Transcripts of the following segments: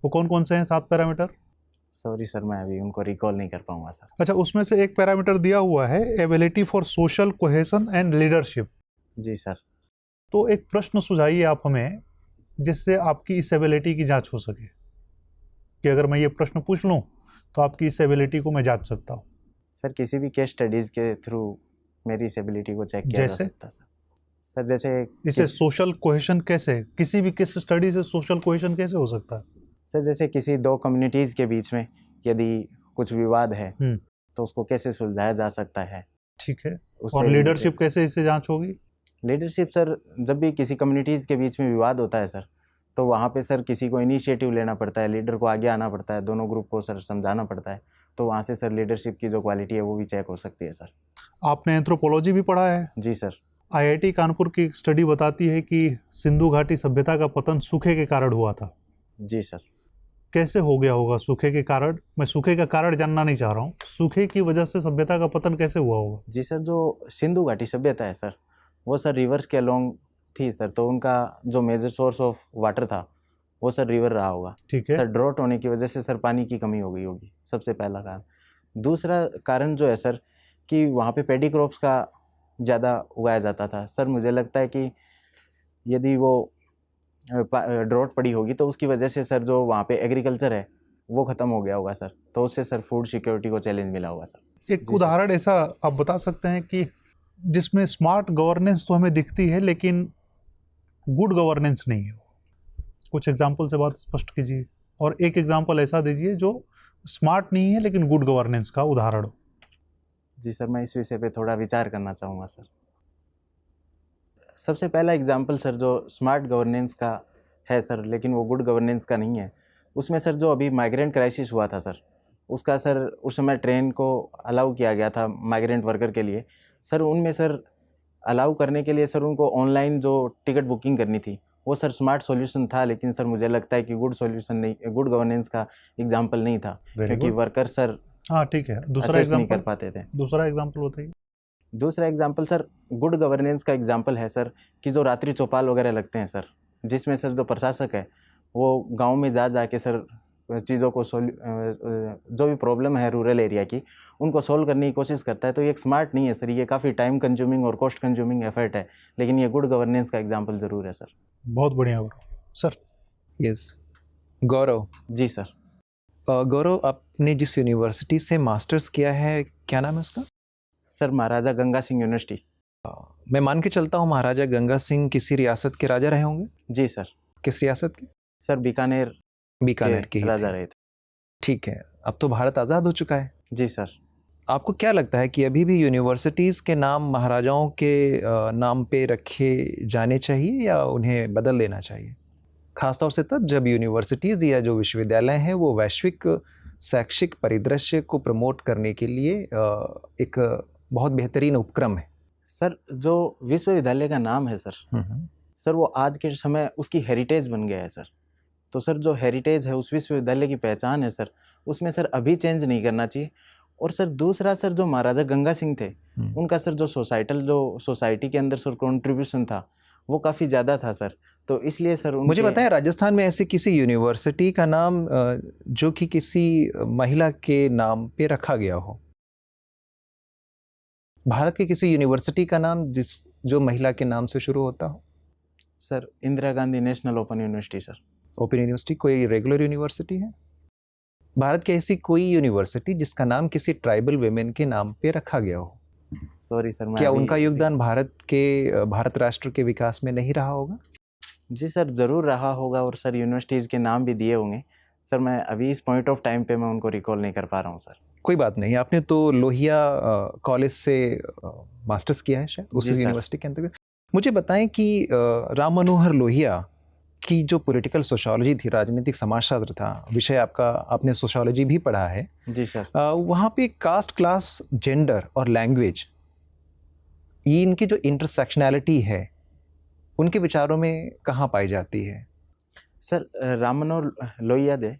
वो कौन कौन से हैं 7 पैरामीटर? सॉरी सर, मैं अभी उनको रिकॉल नहीं कर पाऊंगा सर। अच्छा, उसमें से एक पैरामीटर दिया हुआ है ability for social cohesion and leadership. जी सर। तो एक प्रश्न सुझाइए आप हमें जिससे आपकी इस एबिलिटी की जांच हो सके, कि अगर मैं ये प्रश्न पूछ लूं तो आपकी इस एबिलिटी को मैं जांच सकता हूं। सर किसी भी केस स्टडीज के थ्रू मेरी इस एबिलिटी को चेक किया जा सकता है सर। सर जैसे इसे सोशल कोहेशन कैसे, किसी भी केस स्टडी से सोशल कोहेशन कैसे हो सकता है? सर जैसे किसी दो कम्युनिटीज के बीच में यदि कुछ विवाद है तो उसको कैसे सुलझाया जा सकता है। ठीक है। और लीडरशिप कैसे इससे जांच होगी? लीडरशिप सर, जब भी किसी कम्युनिटीज़ के बीच में विवाद होता है सर, तो वहाँ पे सर किसी को इनिशिएटिव लेना पड़ता है, लीडर को आगे आना पड़ता है, दोनों ग्रुप को सर समझाना पड़ता है, तो वहाँ से सर लीडरशिप की जो क्वालिटी है वो भी चेक हो सकती है सर। आपने एंथ्रोपोलॉजी भी पढ़ा है? जी सर। आईआईटी कानपुर की एक स्टडी बताती है कि सिंधु घाटी सभ्यता का पतन सूखे के कारण हुआ था। जी सर। कैसे हो गया होगा सूखे के कारण? मैं सूखे का कारण जानना नहीं चाह रहा हूँ, सूखे की वजह से सभ्यता का पतन कैसे हुआ होगा? जी सर, जो सिंधु घाटी सभ्यता है सर, वो सर रिवर्स के अलोंग थी सर, तो उनका जो मेजर सोर्स ऑफ वाटर था वो सर रिवर रहा होगा। ठीक है। सर ड्रॉट होने की वजह से सर पानी की कमी हो गई होगी, सबसे पहला कारण। दूसरा कारण जो है सर कि वहाँ पे पेडी क्रॉप्स का ज़्यादा उगाया जाता था सर। मुझे लगता है कि यदि वो ड्रॉट पड़ी होगी तो उसकी वजह से सर जो वहाँ पे एग्रीकल्चर है वो ख़त्म हो गया होगा सर, तो उससे सर फूड सिक्योरिटी को चैलेंज मिला होगा सर। एक उदाहरण ऐसा आप बता सकते हैं कि जिसमें स्मार्ट गवर्नेंस तो हमें दिखती है लेकिन गुड गवर्नेंस नहीं है? कुछ एग्जाम्पल से बात स्पष्ट कीजिए, और एक एग्जाम्पल ऐसा दीजिए जो स्मार्ट नहीं है लेकिन गुड गवर्नेंस का उदाहरण हो। जी सर, मैं इस विषय पे थोड़ा विचार करना चाहूँगा सर। सबसे पहला एग्जाम्पल सर जो स्मार्ट गवर्नेंस का है सर, लेकिन वो गुड गवर्नेंस का नहीं है, उसमें सर जो अभी माइग्रेंट क्राइसिस हुआ था सर, उसका सर उस समय ट्रेन को अलाउ किया गया था माइग्रेंट वर्कर के लिए सर। उनमें सर अलाउ करने के लिए सर उनको ऑनलाइन जो टिकट बुकिंग करनी थी वो सर स्मार्ट सॉल्यूशन था, लेकिन सर मुझे लगता है कि गुड सॉल्यूशन नहीं, गुड गवर्नेंस का एग्जाम्पल नहीं था, क्योंकि वर्कर सर हाँ ठीक है, दूसरा एग्जाम्पल नहीं कर पाते थे। दूसरा एग्जाम्पल बताइए। दूसरा एग्जाम्पल सर गुड गवर्नेंस का एग्जाम्पल है सर कि जो रात्रि चौपाल वगैरह लगते हैं सर, जिसमें सर जो प्रशासक है वो गांव में जा के सर चीज़ों को जो भी प्रॉब्लम है रूरल एरिया की उनको सोल्व करने की कोशिश करता है। तो ये एक स्मार्ट नहीं है सर, ये काफ़ी टाइम कंज्यूमिंग और कॉस्ट कंज्यूमिंग एफर्ट है, लेकिन ये गुड गवर्नेंस का एग्जाम्पल ज़रूर है सर। बहुत बढ़िया गौरव सर। यस गौरव। जी सर। गौरव, आपने जिस यूनिवर्सिटी से मास्टर्स किया है क्या नाम है उसका? सर महाराजा गंगा सिंह यूनिवर्सिटी। मैं मान के चलता हूँ महाराजा गंगा सिंह किसी रियासत के राजा रहे होंगे? जी सर। किस रियासत के? सर बीकानेर के राजा रहे थे। ठीक है, अब तो भारत आज़ाद हो चुका है। जी सर। आपको क्या लगता है कि अभी भी यूनिवर्सिटीज़ के नाम महाराजाओं के नाम पे रखे जाने चाहिए या उन्हें बदल देना चाहिए? खासतौर से तब जब यूनिवर्सिटीज़ या जो विश्वविद्यालय हैं वो वैश्विक शैक्षिक परिदृश्य को प्रमोट करने के लिए एक बहुत बेहतरीन उपक्रम है। सर जो विश्वविद्यालय का नाम है सर वो आज के समय उसकी हेरिटेज बन गया है सर। तो सर जो हेरिटेज है उस विश्वविद्यालय की पहचान है सर, उसमें सर अभी चेंज नहीं करना चाहिए। और सर दूसरा सर जो महाराजा गंगा सिंह थे उनका सर जो सोसाइटी के अंदर सर कंट्रीब्यूशन था वो काफ़ी ज़्यादा था सर, तो इसलिए सर मुझे बताएं राजस्थान में ऐसी किसी यूनिवर्सिटी का नाम जो कि किसी महिला के नाम पे रखा गया हो? भारत की किसी यूनिवर्सिटी का नाम जो महिला के नाम से शुरू होता हो? Sir Indira Gandhi national open university sir. Open university कोई रेगुलर यूनिवर्सिटी है? भारत की ऐसी कोई यूनिवर्सिटी जिसका नाम किसी ट्राइबल वेमेन के नाम पे रखा गया हो? सॉरी सर, क्या उनका योगदान भारत राष्ट्र के विकास में नहीं रहा होगा? जी सर ज़रूर रहा होगा, और सर यूनिवर्सिटीज़ के नाम भी दिए होंगे सर। मैं अभी इस पॉइंट ऑफ टाइम पे मैं उनको रिकॉल नहीं कर पा रहा हूँ सर। कोई बात नहीं, आपने तो लोहिया कॉलेज से मास्टर्स किया है शायद उसी यूनिवर्सिटी के अंतर्गत। मुझे बताएं कि राम मनोहर लोहिया की जो पॉलिटिकल सोशियोलॉजी थी, राजनीतिक समाजशास्त्र था विषय आपका, आपने सोशियोलॉजी भी पढ़ा है। जी सर। वहाँ पे कास्ट, क्लास, जेंडर और लैंग्वेज, ये इनकी जो इंटरसेक्शनैलिटी है उनके विचारों में कहाँ पाई जाती है? सर राम मनोहर लोहिया दे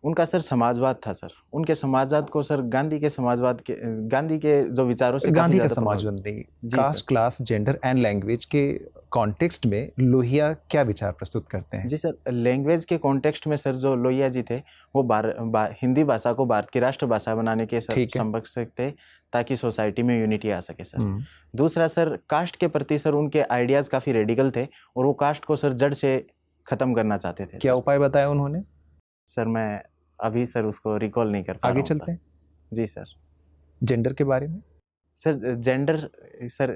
उनका सर समाजवाद था सर। उनके समाजवाद को सर गांधी के जो विचारों से गांधी का समाजवाद नहीं, caste, class, gender and language के कॉन्टेक्स्ट में लोहिया क्या विचार प्रस्तुत करते हैं? जी सर, लैंग्वेज के कॉन्टेक्स्ट में सर जो लोहिया जी थे वो हिंदी भाषा को भारत की राष्ट्रभाषा बनाने के सर ठीक है। समर्थक थे, ताकि सोसाइटी में यूनिटी आ सके सर। दूसरा सर, कास्ट के प्रति सर उनके आइडियाज़ काफ़ी रेडिकल थे और वो कास्ट को सर जड़ से ख़त्म करना चाहते थे। क्या उपाय बताया उन्होंने? सर मैं अभी सर उसको रिकॉल नहीं कर पा रहा आगे हूँ चलते सर। हैं। जी सर। जेंडर के बारे में? सर जेंडर सर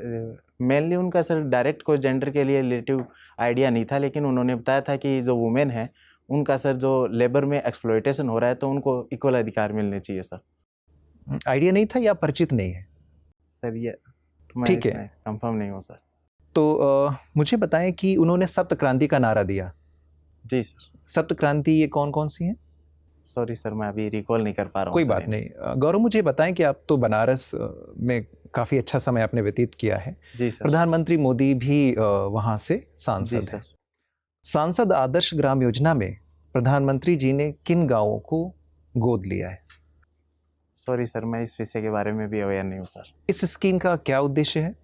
मेनली उनका सर डायरेक्ट कोई जेंडर के लिए रिलेटिव आइडिया नहीं था, लेकिन उन्होंने बताया था कि जो वुमेन है उनका सर जो लेबर में एक्सप्लॉयटेशन हो रहा है तो उनको इक्वल अधिकार मिलने चाहिए सर। आइडिया नहीं था या परिचित नहीं है? सर ये मैं ठीक है। इसमें कंफर्म नहीं हूँ सर। तो मुझे बताएं कि उन्होंने सप्त क्रांति का नारा दिया। जी सर। सप्त क्रांति ये कौन कौन सी हैं? सॉरी सर, मैं अभी रिकॉल नहीं कर पा रहा हूँ। कोई सर बात इन्हें। नहीं। गौरव, मुझे बताएं कि आप तो बनारस में काफ़ी अच्छा समय आपने व्यतीत किया है। जी सर। प्रधानमंत्री मोदी भी वहाँ से जी सांसद सर। हैं। सांसद आदर्श ग्राम योजना में प्रधानमंत्री जी ने किन गांवों को गोद लिया है? सॉरी सर, मैं इस विषय के बारे में भी अवेयर नहीं हूँ सर। इस स्कीम का क्या उद्देश्य है?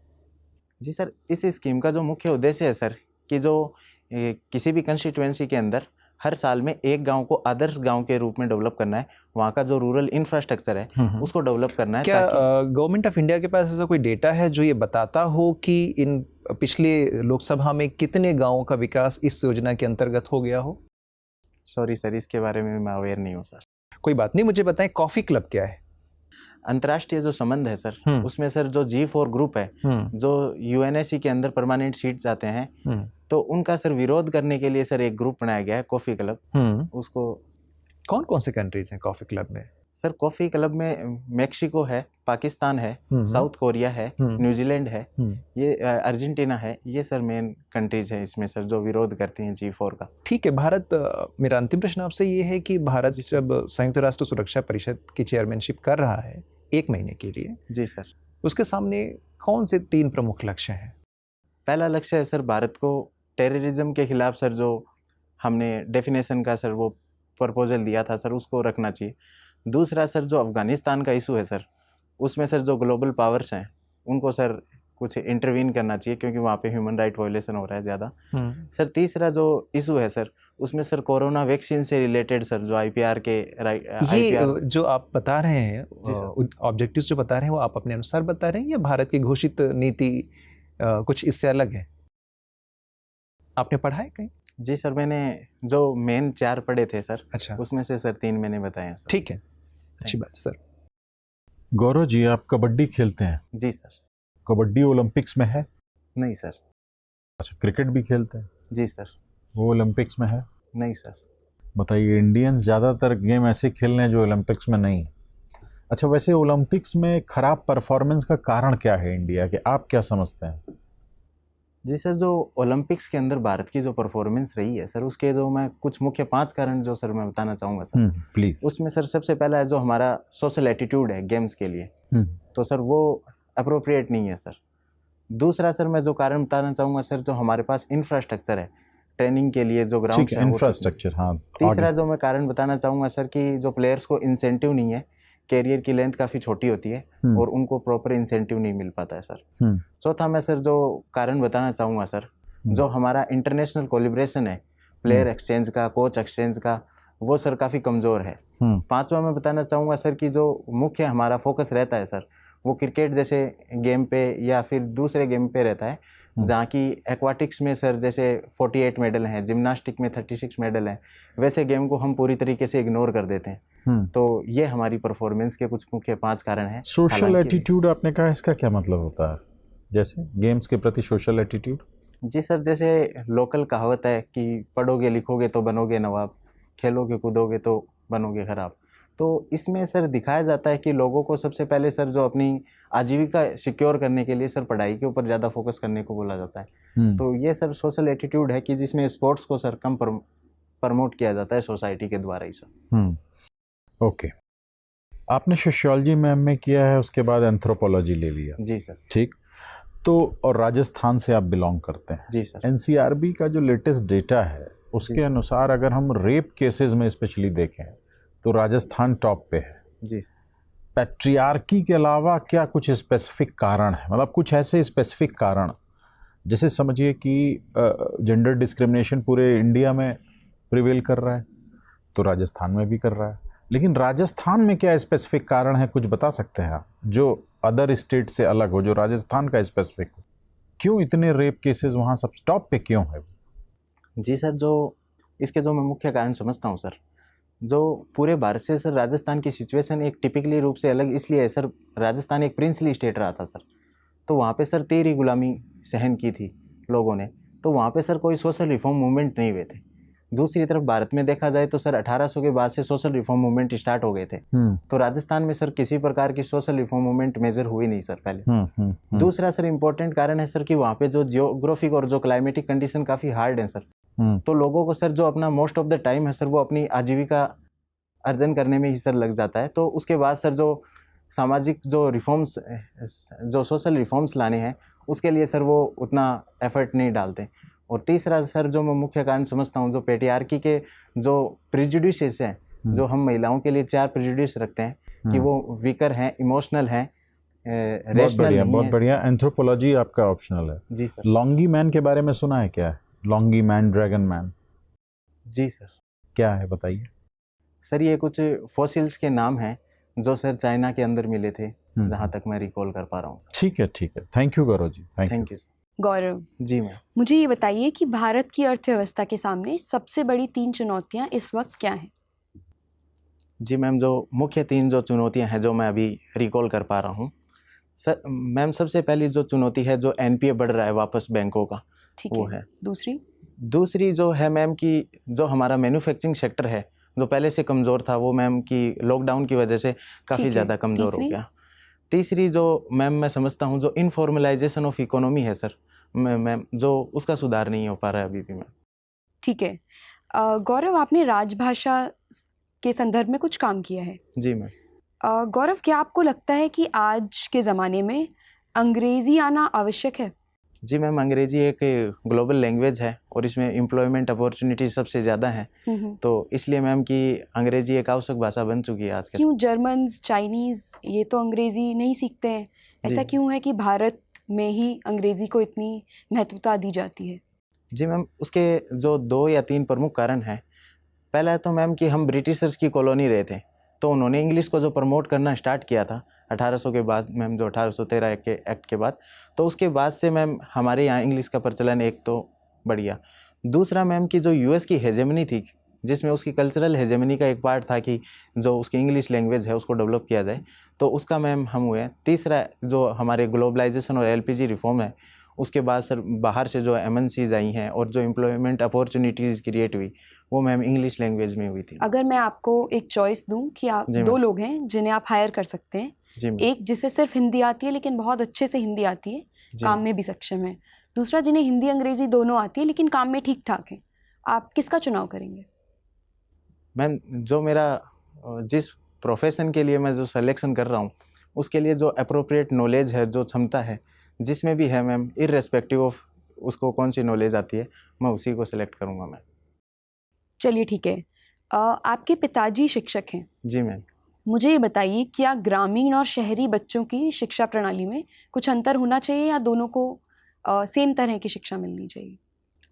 जी सर, इस स्कीम का जो मुख्य उद्देश्य है सर कि जो किसी भी कंस्टिट्यूएंसी के अंदर हर साल में एक गांव को आदर्श गांव के रूप में डेवलप करना है, वहाँ का जो रूरल इंफ्रास्ट्रक्चर है उसको डेवलप करना है। क्या ताकि गवर्नमेंट ऑफ इंडिया के पास ऐसा कोई डेटा है जो ये बताता हो कि इन पिछले लोकसभा में कितने गांवों का विकास इस योजना के अंतर्गत हो गया हो? सॉरी सर, इसके बारे में मैं अवेयर नहीं हूँ सर। कोई बात नहीं, मुझे बताएं कॉफ़ी क्लब क्या है? अंतर्राष्ट्रीय जो संबंध है सर उसमें सर जो G4 ग्रुप है जो यूएनएससी के अंदर परमानेंट सीट्स आते हैं तो उनका सर विरोध करने के लिए सर एक ग्रुप बनाया गया है कॉफ़ी क्लब। उसको कौन कौन से कंट्रीज हैं कॉफ़ी क्लब में? सर कॉफ़ी क्लब में मैक्सिको है, पाकिस्तान है, साउथ कोरिया है, न्यूजीलैंड है, ये अर्जेंटीना है, ये सर मेन कंट्रीज हैं इसमें सर जो विरोध करती हैं G4 का। ठीक है। भारत, मेरा अंतिम प्रश्न आपसे ये है कि भारत जब संयुक्त राष्ट्र सुरक्षा परिषद की चेयरमैनशिप कर रहा है 1 महीने के लिए, जी सर, उसके सामने कौन से 3 प्रमुख लक्ष्य हैं? पहला लक्ष्य है सर भारत को टेररिज्म के खिलाफ सर जो हमने डेफिनेशन का सर वो प्रपोजल दिया था सर उसको रखना चाहिए। दूसरा सर जो अफ़गानिस्तान का इशू है सर उसमें सर जो ग्लोबल पावर्स हैं उनको सर कुछ इंटरवीन करना चाहिए क्योंकि वहाँ पे ह्यूमन राइट वायलेशन हो रहा है ज़्यादा। सर तीसरा जो इशू है सर उसमें सर कोरोना वैक्सीन से रिलेटेड सर जो IPR के ये जो आप बता रहे हैं ऑब्जेक्टिव्स जो बता रहे हैं वो आप अपने अनुसार बता रहे हैं या भारत की घोषित नीति कुछ इससे अलग है? आपने पढ़ा है कहीं? जी सर, मैंने जो मेन 4 पढ़े थे सर अच्छा, उसमें से सर 3 मैंने बताए हैं सर। ठीक है, अच्छी बात सर। गौरव जी, आप कबड्डी खेलते हैं? जी सर। कबड्डी ओलंपिक्स में है? नहीं सर। अच्छा, क्रिकेट भी खेलते हैं? जी सर। वो ओलंपिक्स में है? नहीं सर। बताइए, इंडियंस ज़्यादातर गेम ऐसे खेल रहे हैं जो ओलंपिक्स में नहीं। अच्छा, वैसे ओलंपिक्स में खराब परफॉर्मेंस का कारण क्या है इंडिया के, आप क्या समझते हैं? जी सर, जो ओलंपिक्स के अंदर भारत की जो परफॉर्मेंस रही है सर उसके जो मैं कुछ मुख्य 5 कारण जो सर मैं बताना चाहूँगा सर। प्लीज़। उसमें सर सबसे पहला है जो हमारा सोशल एटीट्यूड है गेम्स के लिए, तो सर वो अप्रोप्रिएट नहीं है सर। दूसरा सर मैं जो कारण बताना चाहूँगा सर जो हमारे पास इंफ्रास्ट्रक्चर है ट्रेनिंग के लिए जो ग्राउंड है इंफ्रास्ट्रक्चर। हाँ। तीसरा जो मैं कारण बताना चाहूँगा सर कि जो प्लेयर्स को इंसेंटिव नहीं है, कैरियर की लेंथ काफ़ी छोटी होती है और उनको प्रॉपर इंसेंटिव नहीं मिल पाता है सर। चौथा मैं सर जो कारण बताना चाहूँगा सर जो हमारा इंटरनेशनल कोलिब्रेशन है प्लेयर एक्सचेंज का, कोच एक्सचेंज का, वो सर काफ़ी कमज़ोर है। पांचवा मैं बताना चाहूँगा सर कि जो मुख्य हमारा फोकस रहता है सर वो क्रिकेट जैसे गेम पे या फिर दूसरे गेम पे रहता है जहाँ की एक्वाटिक्स में सर जैसे 48 मेडल हैं, जिम्नास्टिक में 36 मेडल हैं, वैसे गेम को हम पूरी तरीके से इग्नोर कर देते हैं। तो ये हमारी परफॉर्मेंस के कुछ मुख्य 5 कारण हैं। सोशल एटीट्यूड आपने कहा, इसका क्या मतलब होता है? जैसे गेम्स के प्रति सोशल एटीट्यूड? जी सर, जैसे लोकल कहावत है कि पढ़ोगे लिखोगे तो बनोगे नवाब, खेलोगे कूदोगे तो बनोगे खराब। तो इसमें सर दिखाया जाता है कि लोगों को सबसे पहले सर जो अपनी आजीविका सिक्योर करने के लिए सर पढ़ाई के ऊपर ज़्यादा फोकस करने को बोला जाता है। तो ये सर सोशल एटीट्यूड है कि जिसमें स्पोर्ट्स को सर कम प्रमोट किया जाता है सोसाइटी के द्वारा ही सर। ओके, आपने सोशियोलॉजी में एमए किया है, उसके बाद एंथ्रोपोलॉजी ले लिया? जी सर। ठीक, तो और राजस्थान से आप बिलोंग करते हैं? जी सर। एनसीआरबी का जो लेटेस्ट डेटा है उसके अनुसार अगर हम रेप केसेस में स्पेशली देखें तो राजस्थान टॉप पे है। जी। पैट्रियार्की के अलावा क्या कुछ स्पेसिफिक कारण है, मतलब कुछ ऐसे स्पेसिफिक कारण जैसे समझिए कि जेंडर डिस्क्रिमिनेशन पूरे इंडिया में प्रिवेल कर रहा है, तो राजस्थान में भी कर रहा है, लेकिन राजस्थान में क्या स्पेसिफिक कारण है, कुछ बता सकते हैं आप, जो अदर स्टेट से अलग हो, जो राजस्थान का स्पेसिफिक हो? क्यों इतने रेप केसेस वहाँ सब टॉप पे क्यों है? जी सर, जो इसके जो मैं मुख्य कारण समझता हूँ सर, जो पूरे भारत से सर राजस्थान की सिचुएशन एक टिपिकली रूप से अलग इसलिए है सर, राजस्थान एक प्रिंसली स्टेट रहा था सर, तो वहाँ पे सर 13 गुलामी सहन की थी लोगों ने, तो वहाँ पे सर कोई सोशल रिफॉर्म मूवमेंट नहीं हुए थे। दूसरी तरफ भारत में देखा जाए तो सर 1800 के बाद से सोशल रिफॉर्म मूवमेंट स्टार्ट हो गए थे, तो राजस्थान में सर किसी प्रकार की सोशल रिफॉर्म मूवमेंट मेजर हुई नहीं सर पहले। दूसरा सर इम्पोर्टेंट कारण है सर कि वहाँ पे जो जियोग्राफिक और जो क्लाइमेटिक कंडीशन काफ़ी हार्ड है सर, तो लोगों को सर जो अपना मोस्ट ऑफ द टाइम है सर वो अपनी आजीविका अर्जन करने में ही सर लग जाता है। तो उसके बाद सर जो सामाजिक जो रिफॉर्म्स, जो सोशल रिफॉर्म्स लाने हैं उसके लिए सर वो उतना एफर्ट नहीं डालते। और तीसरा सर जो मैं मुख्य कारण समझता हूँ, जो पेट्रियार्की के जो प्रिजुडिसेस हैं, जो हम महिलाओं के लिए 4 प्रिजुडिस रखते हैं कि वो वीकर हैं, इमोशनल हैं, रेशनल नहीं है। बहुत बढ़िया। एंथ्रोपोलॉजी आपका ऑप्शनल है। जी सर। लॉन्गी मैन के बारे में सुना है क्या? Longi man, dragon man? जी सर। क्या है बताइए। सर ये कुछ फॉसिल्स के नाम हैं जो सर चाइना के अंदर मिले थे, जहाँ तक मैं रिकॉल कर पा रहा हूँ। ठीक है, ठीक है, thank you Gaurav ji, thank you. Gaurav ji ma'am, मुझे ये बताइए कि भारत की अर्थव्यवस्था के सामने सबसे बड़ी 3 चुनौतियां इस वक्त क्या हैं? जी मैम, जो मुख्य 3 जो चुनौतियां हैं जो मैं अभी रिकॉल कर पा रहा हूँ सर, मैम सबसे पहली जो चुनौती है जो एनपीए बढ़ रहा है वापस बैंकों का, ठीक वो है। दूसरी जो है मैम कि जो हमारा मैन्युफैक्चरिंग सेक्टर है जो पहले से कमज़ोर था, वो मैम की लॉकडाउन की वजह से काफ़ी ज़्यादा कमज़ोर हो गया। तीसरी जो मैम मैं समझता हूँ जो इनफॉर्मलाइजेशन ऑफ इकोनॉमी है सर, मैम जो उसका सुधार नहीं हो पा रहा है अभी भी मैम। ठीक है। गौरव, आपने राजभाषा के संदर्भ में कुछ काम किया है। जी मैम। गौरव, क्या आपको लगता है कि आज के ज़माने में अंग्रेज़ी आना आवश्यक है? जी मैम, अंग्रेजी एक ग्लोबल लैंग्वेज है और इसमें एम्प्लॉयमेंट अपॉर्चुनिटी सबसे ज़्यादा हैं, तो इसलिए मैम कि अंग्रेजी एक आवश्यक भाषा बन चुकी है आज के। क्यों जर्मन्स, चाइनीज़ ये तो अंग्रेज़ी नहीं सीखते हैं, ऐसा क्यों है कि भारत में ही अंग्रेज़ी को इतनी महत्वता दी जाती है? जी मैम, उसके जो 2 या 3 प्रमुख कारण हैं। पहला तो मैम कि हम ब्रिटिशर्स की कॉलोनी रहे थे, तो उन्होंने इंग्लिश को जो प्रमोट करना स्टार्ट किया था 1800 के बाद मैम, जो 1813 के एक्ट के बाद, तो उसके बाद से मैम हमारे यहाँ इंग्लिश का प्रचलन एक तो बढ़ गया। दूसरा मैम कि जो यूएस की हेजेमनी थी, जिसमें उसकी कल्चरल हेजेमनी का एक पार्ट था कि जो उसकी इंग्लिश लैंग्वेज है उसको डेवलप किया जाए, तो उसका मैम हम हुए। तीसरा जो हमारे ग्लोबलाइजेशन और एलपीजी रिफॉर्म है, उसके बाद सर बाहर से जो एमएनसीज आई हैं और जो एम्प्लॉयमेंट अपॉर्चुनिटीज़ क्रिएट हुई, वो मैम इंग्लिश लैंग्वेज में हुई थी। अगर मैं आपको एक चॉइस दूं कि आप 2 लोग हैं जिन्हें आप हायर कर सकते हैं, एक जिसे सिर्फ हिंदी आती है लेकिन बहुत अच्छे से हिंदी आती है, काम में भी सक्षम है, दूसरा जिन्हें हिंदी अंग्रेजी दोनों आती है लेकिन काम में ठीक ठाक है, आप किसका चुनाव करेंगे? मैम जो मेरा जिस प्रोफेशन के लिए मैं जो सिलेक्शन कर रहा हूँ उसके लिए जो अप्रोप्रिएट नॉलेज है, जो क्षमता है जिसमें भी है मैम, इररेस्पेक्टिव ऑफ उसको कौन सी नॉलेज आती है, मैं उसी को सिलेक्ट करूँगा मैम। चलिए ठीक है। आपके पिताजी शिक्षक हैं। जी मैम। मुझे ये बताइए, क्या ग्रामीण और शहरी बच्चों की शिक्षा प्रणाली में कुछ अंतर होना चाहिए या दोनों को सेम तरह की शिक्षा मिलनी चाहिए?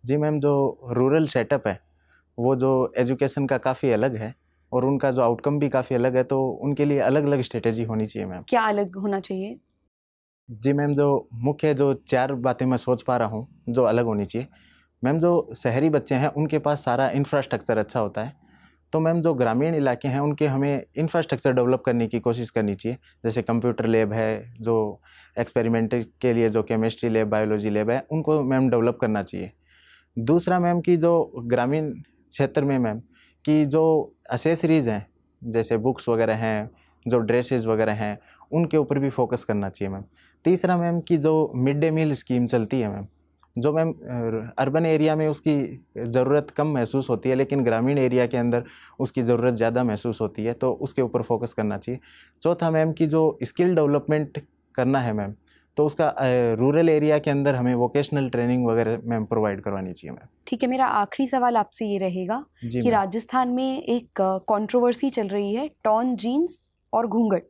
जी मैम, जो रूरल सेटअप है वो जो एजुकेशन का काफ़ी अलग है और उनका जो आउटकम भी काफ़ी अलग है, तो उनके लिए अलग अलग स्ट्रेटेजी होनी चाहिए मैम। क्या अलग होना चाहिए? जी मैम, जो मुख्य जो 4 बातें मैं सोच पा रहा हूँ जो अलग होनी चाहिए मैम। जो शहरी बच्चे हैं उनके पास सारा इंफ्रास्ट्रक्चर अच्छा होता है, तो मैम जो ग्रामीण इलाके हैं उनके हमें इंफ्रास्ट्रक्चर डेवलप करने की कोशिश करनी चाहिए, जैसे कंप्यूटर लैब है, जो एक्सपेरिमेंट के लिए जो केमिस्ट्री लैब, बायोलॉजी लैब है, उनको मैम डेवलप करना चाहिए। दूसरा मैम कि जो ग्रामीण क्षेत्र में मैम कि जो एसेसरीज़ हैं, जैसे बुक्स वगैरह हैं, जो ड्रेसेस वगैरह हैं, उनके ऊपर भी फोकस करना चाहिए मैम। तीसरा मैम कि जो मिड डे मील स्कीम चलती है मैम, जो मैम अर्बन एरिया में उसकी ज़रूरत कम महसूस होती है लेकिन ग्रामीण एरिया के अंदर उसकी ज़रूरत ज़्यादा महसूस होती है, तो उसके ऊपर फोकस करना चाहिए। चौथा मैम कि जो स्किल डेवलपमेंट करना है मैम, तो उसका रूरल एरिया के अंदर हमें वोकेशनल ट्रेनिंग वगैरह मैम प्रोवाइड करवानी चाहिए मैम। ठीक है, मेरा आखिरी सवाल आपसे ये रहेगा कि राजस्थान में एक कंट्रोवर्सी चल रही है, टॉर्न जीन्स और घूंघट।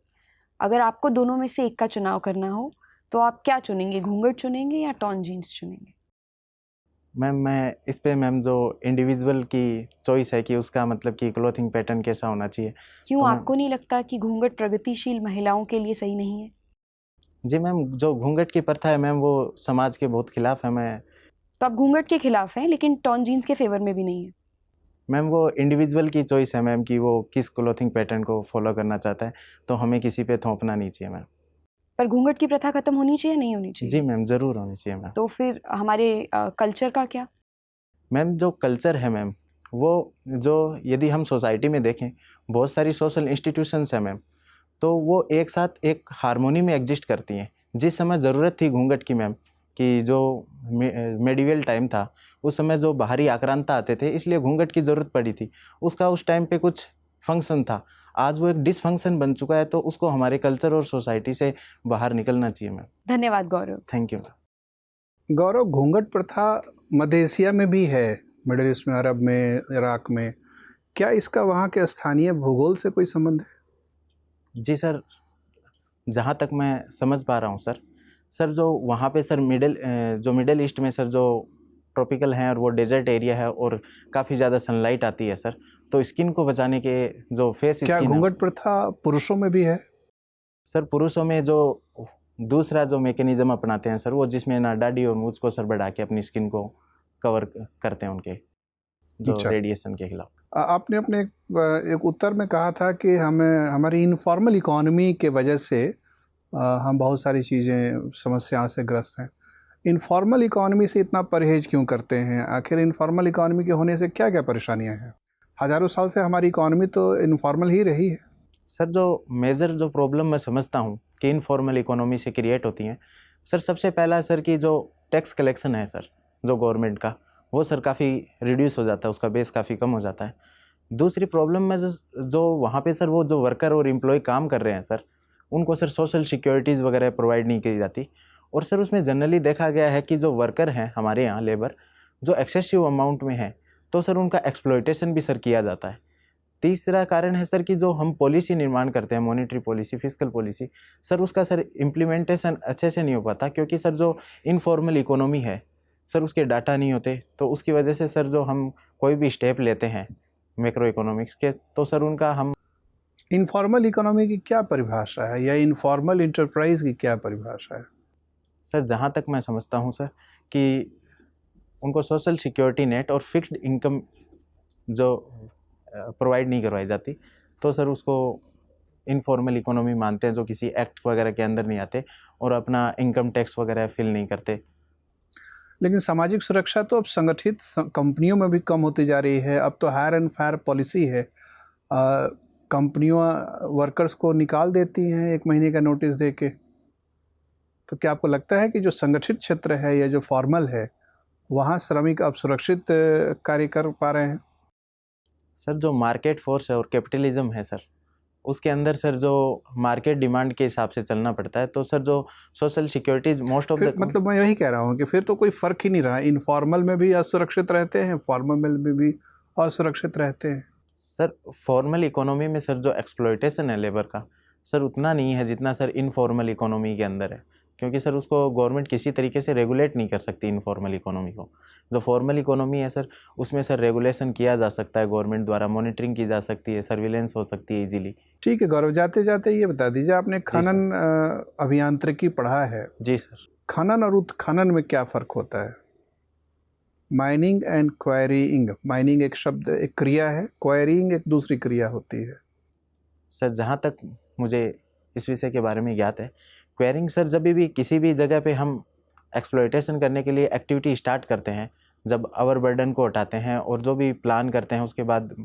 अगर आपको दोनों में से एक का चुनाव करना हो तो आप क्या चुनेंगे, घूंघट चुनेंगे या टॉर्न जीन्स चुनेंगे? मैम मैं इस पे मैम जो इंडिविजुअल की चॉइस है कि उसका मतलब कि क्लोथिंग पैटर्न कैसा होना चाहिए। क्यों तो आपको नहीं लगता कि घूंघट प्रगतिशील महिलाओं के लिए सही नहीं है? जी मैम, जो घूंघट की प्रथा है मैम वो समाज के बहुत खिलाफ है। मैं तो आप घूंघट के खिलाफ हैं लेकिन टॉर्न जीन्स के फेवर में भी नहीं है। मैम वो इंडिविजुअल की चॉइस है मैम कि वो किस क्लोथिंग पैटर्न को फॉलो करना चाहता है, तो हमें किसी पे थोपना नहीं चाहिए मैम। पर घूंघट की प्रथा खत्म होनी चाहिए, नहीं होनी चाहिए? जी मैम, ज़रूर होनी चाहिए मैम। तो फिर हमारे कल्चर का क्या? मैम जो कल्चर है मैम, वो जो यदि हम सोसाइटी में देखें, बहुत सारी सोशल इंस्टीट्यूशंस हैं मैम, तो वो एक साथ एक हारमोनी में एग्जिस्ट करती हैं। जिस समय ज़रूरत थी घूंघट की मैम, कि जो मेडिवल टाइम था उस समय जो बाहरी आक्रांता आते थे इसलिए घूंघट की ज़रूरत पड़ी थी, उसका उस टाइम पे कुछ फंक्शन था। आज वो एक डिसफंक्शन बन चुका है, तो उसको हमारे कल्चर और सोसाइटी से बाहर निकलना चाहिए मैम। धन्यवाद Gaurav. Thank you ma'am. Gaurav, घूंघट प्रथा मध्य एशिया में भी है, मिडिल ईस्ट में, अरब में, इराक में। क्या इसका वहाँ के स्थानीय भूगोल से कोई संबंध है? जी सर, जहाँ तक मैं समझ पा रहा हूँ सर जो वहाँ पे सर मिडिल ईस्ट में सर जो ट्रॉपिकल हैं और वो डेजर्ट एरिया है और काफ़ी ज़्यादा सनलाइट आती है सर, तो स्किन को बचाने के जो फेस क्या स्किन घूंघट प्रथा पुरुषों में भी है? सर पुरुषों में जो दूसरा जो मैकेनिज्म अपनाते हैं सर, वो जिसमें ना दाढ़ी और मूंछ को सर बढ़ा के अपनी स्किन को कवर करते हैं उनके जो अच्छा। रेडिएशन के खिलाफ। आपने अपने एक उत्तर में कहा था कि हमें हमारी इनफॉर्मल इकोनॉमी के वजह से हम बहुत सारी चीज़ें समस्याओं से ग्रस्त हैं। इनफॉर्मल इकोनॉमी से इतना परहेज क्यों करते हैं? आखिर इनफॉर्मल इकोनॉमी के होने से क्या क्या परेशानियां हैं? हज़ारों साल से हमारी इकोनॉमी तो इनफॉर्मल ही रही है। सर जो मेजर जो प्रॉब्लम मैं समझता हूँ कि इनफॉर्मल इकोनॉमी से क्रिएट होती हैं सर, सबसे पहला सर कि जो टैक्स कलेक्शन है सर जो गवर्नमेंट का, वो सर काफ़ी रिड्यूस हो जाता है, उसका बेस काफ़ी कम हो जाता है। दूसरी प्रॉब्लम में जो वहाँ पे सर वो जो वर्कर और एम्प्लॉय काम कर रहे हैं सर, उनको सर सोशल सिक्योरिटीज़ वगैरह प्रोवाइड नहीं की जाती। और सर उसमें जनरली देखा गया है कि जो वर्कर हैं हमारे यहाँ लेबर, जो एक्सेसिव अमाउंट में है, तो सर उनका एक्सप्लॉयटेशन भी सर किया जाता है। तीसरा कारण है सर कि जो हम पॉलिसी निर्माण करते हैं, monetary policy, fiscal policy, sir उसका सर इम्प्लीमेंटेशन अच्छे से नहीं हो पाता, क्योंकि सर जो इनफॉर्मल इकोनॉमी है सर उसके डाटा नहीं होते, तो उसकी वजह से सर जो हम कोई भी स्टेप लेते हैं मैक्रो इकोनॉमिक्स के, तो सर उनका हम इनफॉर्मल इकोनॉमी की क्या परिभाषा है, या इनफॉर्मल इंटरप्राइज की क्या परिभाषा है? सर जहाँ तक मैं समझता हूँ सर कि उनको सोशल सिक्योरिटी नेट और फिक्स्ड इनकम जो प्रोवाइड नहीं करवाई जाती, तो सर उसको इनफॉर्मल इकोनॉमी मानते हैं, जो किसी एक्ट वगैरह के अंदर नहीं आते और अपना इनकम टैक्स वगैरह फिल नहीं करते। लेकिन सामाजिक सुरक्षा तो अब संगठित कंपनियों में भी कम होती जा रही है। अब तो हायर एंड फायर पॉलिसी है, कंपनियां वर्कर्स को निकाल देती हैं 1 महीने का नोटिस दे के। तो क्या आपको लगता है कि जो संगठित क्षेत्र है या जो फॉर्मल है, वहाँ श्रमिक अब सुरक्षित कार्य कर पा रहे हैं? सर जो मार्केट फोर्स है और कैपिटलिज्म है सर, उसके अंदर सर जो मार्केट डिमांड के हिसाब से चलना पड़ता है, तो सर जो social securities most of the मतलब मैं यही कह रहा हूँ कि फिर तो कोई फ़र्क ही नहीं रहा। इनफॉर्मल में भी असुरक्षित रहते हैं, फॉर्मल में भी असुरक्षित रहते हैं। सर फॉर्मल इकोनॉमी में सर जो एक्सप्लॉयटेशन है लेबर का सर उतना नहीं है जितना सर इनफॉर्मल इकोनॉमी के अंदर है, क्योंकि सर उसको गवर्नमेंट किसी तरीके से रेगुलेट नहीं कर सकती इनफॉर्मल इकोनॉमी को। जो फॉर्मल इकोनॉमी है सर, उसमें सर रेगुलेशन किया जा सकता है गवर्नमेंट द्वारा, मॉनिटरिंग की जा सकती है, सर्विलेंस हो सकती है इजीली। ठीक है गौरव, जाते जाते ये बता दीजिए, आपने खनन अभियांत्रिकी पढ़ा है। जी सर। खनन और उत्खनन में क्या फ़र्क होता है? Mining and enquiring. माइनिंग एक शब्द, एक क्रिया है, क्वायरिंग एक दूसरी क्रिया होती है। सर जहाँ तक मुझे इस विषय के बारे में ज्ञात है, क्वेरिंग सर जब भी किसी भी जगह पे हम एक्सप्लॉयटेशन करने के लिए एक्टिविटी स्टार्ट करते हैं, जब आवर बर्डन को हटाते हैं और जो भी प्लान करते हैं, उसके बाद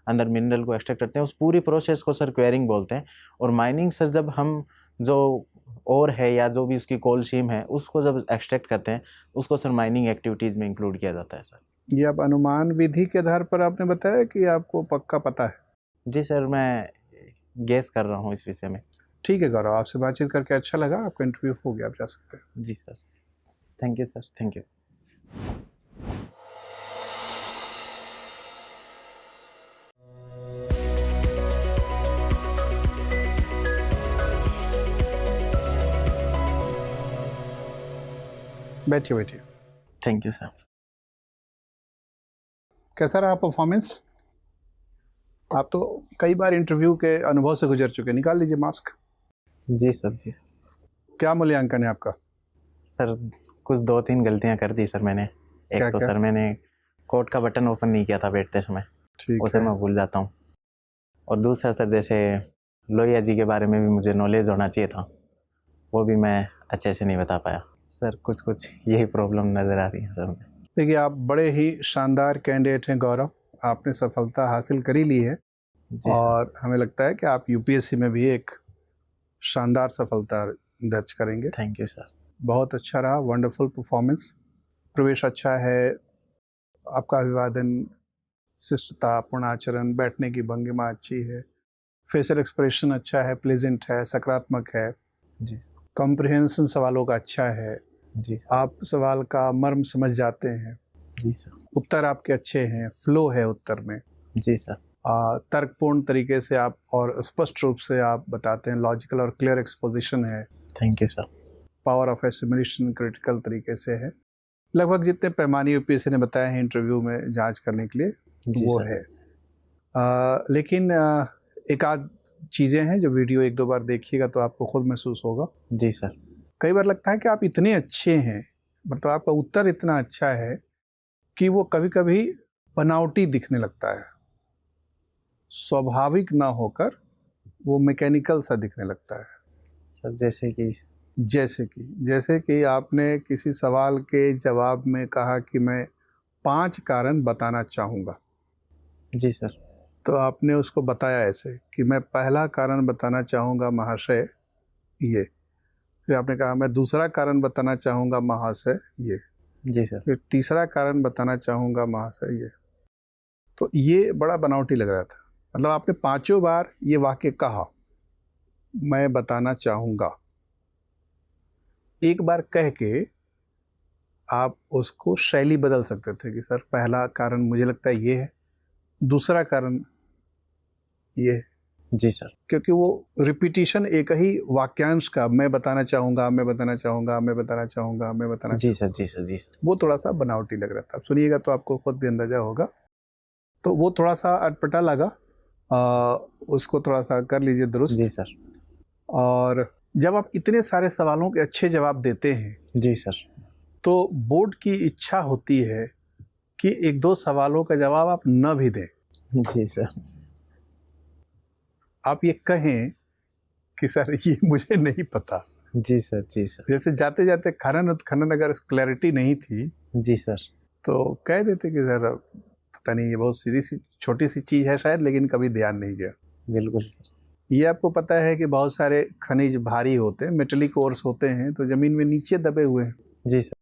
अंदर मिनरल को एक्सट्रैक्ट करते हैं, उस पूरी प्रोसेस को सर क्वेरिंग बोलते हैं। और माइनिंग सर जब हम जो और है या जो भी उसकी कोल सीम है उसको जब एक्सट्रैक्ट करते हैं, उसको सर माइनिंग एक्टिविटीज़ में इंक्लूड किया जाता है सर। ये आप अनुमान विधि के आधार पर आपने बताया कि आपको पक्का पता है? जी सर, मैं गेस कर रहा हूँ इस विषय में। ठीक है गौरव, आपसे बातचीत करके अच्छा लगा। आपका इंटरव्यू हो गया, आप जा सकते हैं। जी sir, thank you sir, thank you. बैठिए बैठिए। Thank you sir. कैसा रहा परफॉर्मेंस? आप तो कई बार इंटरव्यू के अनुभव से गुजर चुके, निकाल लीजिए मास्क। जी सर, जी। क्या मूल्यांकन है आपका? सर कुछ 2-3 गलतियां कर दी सर मैंने। एक क्या तो क्या? सर मैंने कोट का बटन ओपन नहीं किया था बैठते समय, ठीक वो सर है। मैं भूल जाता हूँ। और दूसरा सर जैसे लोहिया जी के बारे में भी मुझे नॉलेज होना चाहिए था, वो भी मैं अच्छे से नहीं बता पाया। सर कुछ कुछ यही प्रॉब्लम नज़र आ रही है सर मुझे। देखिए, आप बड़े ही शानदार कैंडिडेट हैं गौरव, आपने सफलता हासिल कर ही ली है जी और हमें लगता है कि आप यूपीएससी में भी एक शानदार सफलता दर्ज करेंगे। Sir, thank you sir. बहुत अच्छा रहा, वंडरफुल परफॉर्मेंस। प्रवेश अच्छा है, आपका अभिवादन, शिष्टता, पूर्णाचरण, बैठने की भंगिमा अच्छी है, फेशियल एक्सप्रेशन अच्छा है, प्लेजेंट है, सकारात्मक है, जी कॉम्प्रिहेंशन सवालों का अच्छा है, जी आप सवाल का मर्म समझ जाते हैं, जी सर। उत्तर आपके अच्छे हैं, फ्लो है उत्तर में, जी सर। तर्कपूर्ण तरीके से आप और स्पष्ट रूप से आप बताते हैं, लॉजिकल और क्लियर एक्सपोजिशन है, thank you sir. Power of assimilation critical तरीके से है। लगभग जितने पैमाने यूपीएससी ने बताए हैं इंटरव्यू में जांच करने के लिए जी वो सर। है। लेकिन एक आध चीज़ें हैं जो वीडियो 1-2 बार देखिएगा तो आपको खुद महसूस होगा। जी सर। कई बार लगता है कि आप इतने अच्छे हैं, मतलब आपका उत्तर इतना अच्छा है कि वो कभी-कभी बनावटी दिखने लगता है, स्वाभाविक ना होकर वो मैकेनिकल सा दिखने लगता है। सर जैसे कि आपने किसी सवाल के जवाब में कहा कि मैं 5 कारण बताना चाहूँगा, जी सर। तो आपने उसको बताया ऐसे कि मैं पहला कारण बताना चाहूँगा महाशय ये, फिर आपने कहा मैं दूसरा कारण बताना चाहूँगा महाशय ये, जी सर। फिर तीसरा कारण बताना चाहूँगा महाशय ये। तो ये बड़ा बनावटी लग रहा था, मतलब आपने 5 बार ये वाक्य कहा, मैं बताना चाहूँगा। एक बार कह के आप उसको शैली बदल सकते थे कि सर पहला कारण मुझे लगता है ये है, दूसरा कारण ये है, जी सर। क्योंकि वो रिपीटिशन एक ही वाक्यांश का मैं बताना चाहूँगा, मैं बताना चाहूँगा, मैं बताना चाहूँगा, मैं बताना जी सर। जी सर। जी सर। वो थोड़ा सा बनावटी लग रहा था। आप सुनिएगा तो आपको खुद भी अंदाजा होगा। तो वो थोड़ा सा अटपटा लगा, उसको थोड़ा सा कर लीजिए दुरुस्त। जी सर। और जब आप इतने सारे सवालों के अच्छे जवाब देते हैं जी सर। तो बोर्ड की इच्छा होती है कि 1-2 सवालों का जवाब आप न भी दें, जी सर। आप ये कहें कि सर ये मुझे नहीं पता। जी सर। जी सर। जैसे जाते जाते खनन अगर क्लैरिटी नहीं थी जी सर। तो कह देते कि सर पता नहीं, ये बहुत सीधी सी छोटी सी चीज़ है शायद, लेकिन कभी ध्यान नहीं गया। बिल्कुल सर। ये आपको पता है कि बहुत सारे खनिज भारी होते हैं, मेटलिक ओर्स होते हैं, तो ज़मीन में नीचे दबे हुए हैं। जी सर।